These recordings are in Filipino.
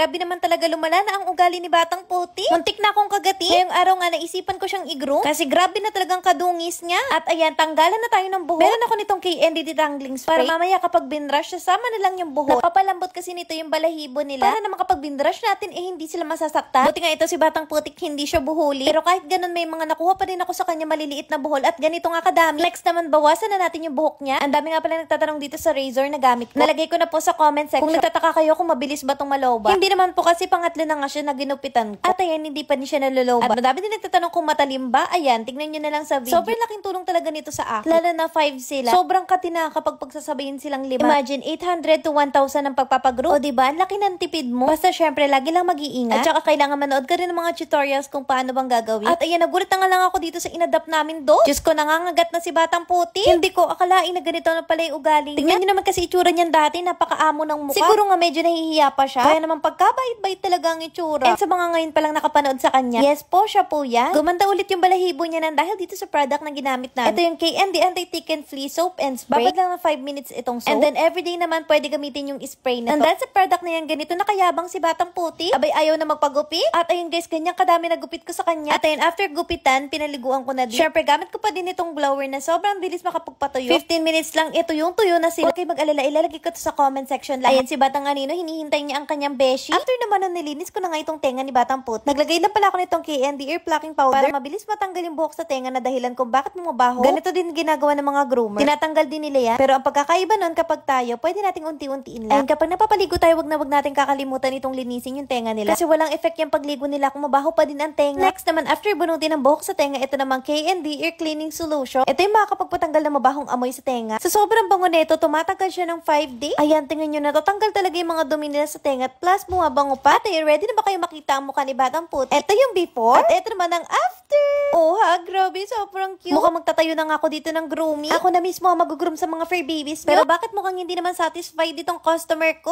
Grabe naman talaga lumala na ang ugali ni Batang Puti. Muntik na akong kagati. Ngayong araw nga naisipan ko siyang i-groom kasi grabe na talagang kadungis niya. At ayan, tanggalan na tayo ng buhok. Meron ako nitong KND detangling spray. Para mamaya kapag binrush, sama na lang yung buhok. Napapalambot kasi nito yung balahibo nila. Para naman kapag binrush natin, hindi sila masasaktan. Buti nga ito si Batang Putik, hindi siya buhuli. Pero kahit ganun, may mga nakuha pa rin ako sa kanya maliliit na buhol. At ganito nga kadami. Next naman, bawasan na natin yung buhok niya. Ang dami nga pala nagtatanong dito sa razor na gamit ko. Nalagay ko na po sa comment section. Kung nagtataka kayo kung mabilis ba itong maloba. Hindi naman po kasi pangatlo na nga siya na ginupitan ko. At ayan, hindi pa din siya naloloba. At madami din nagtatanong kung matalim ba. Ayan, tignan nyo na lang sa video. Sobrang laking tulong talaga nito sa akin. Lalo na 5 sila. Sobrang katina kapag pagsasabayin silang 5. Imagine, 800 to 1,000 ang pagpapagroup. O diba, ang laki ng tipid mo. Basta syempre, lagi lang mag-iingat. At saka kailangan manood ka rin ng mga tutorials kung paano bang gagawin. At ayan, nagulat na nga lang ako dito sa inadapt namin do. Diyos ko, nangangagat na si Batang Puti. Hindi ko akalain na ganito na pala yung ugali. Tingnan nyo naman kasi itsura niyan dati, napakaamo ng mukha. Siguro nga medyo nahihiya pa siya. Kaya naman pagkabait-bait talaga ang itsura. And sa mga ngayon palang nakapanood sa kanya, yes po, siya po yan. Gumanda ulit yung balahibo niya nan dahil dito sa product na ginamit namin. Ito yung KND Anti-Tick and Flea Soap and Spray. Babad lang ng 5 minutes itong soap. And then everyday naman pwede gamitin yung spray na to. And that's sa product na yan, ganito nakayabang si Batang Puti. Abay, ayaw na magpagupit. At ayun guys, ganyan kadami na gupit ko sa kanya. At ayun, after gupitan, pinaliguan ko na din. Syempre, gamit ko pa din itong blower na sobrang bilis makapagpatuyo. 15 minutes lang ito yung tuyo na sila. Huwag kayo mag-alala, ilalagay ko to sa comment section lang. Ayan si Batang Anino, hinihintay niya ang kanyang beshi. After naman nung nilinis ko na nga itong tenga ni Batang Puti, naglagay lang pala ako nitong KND ear plucking powder para mabilis matanggal yung buhok sa tenga na dahilan kung bakit mo mabaho. Ganito din ginagawa ng mga groomer. Tinatanggal din nila yan. Pero ang pagkakaiba nun kapag tayo, pwede nating unti-untiin lang. Ayun, kapag napapaligo tayo, wag nating kakalimutan itong linisin yung tenga nila. Kasi walang effect yung pagligo nila kung mabaho pa din ang tenga. Next naman, after bunutin ang buhok sa tenga, ito naman KND ear cleaning solution. Ito yung makakapagpatanggal ng mabahong amoy sa tenga. Sa sobrang bango nito, tumatagal siya ng 5 days. Ayan, tingnan nyo na, tatanggal talaga yung mga dumi nila sa tenga. Plus, bumabango pa. At ayun, ready na ba kayo makita ang mukha ni Batang Puti? Ito yung before. At ito naman ang after. Oh ha, grabe, sobrang cute. Mukhang magtatayo na nga ako dito ng grooming. Ako na mismo ang mag-groom sa mga fur babies. Pero bakit mukhang hindi naman satisfied itong customer ko?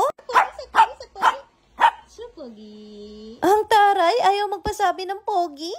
Ang taray, ayaw magpasabi ng pogi.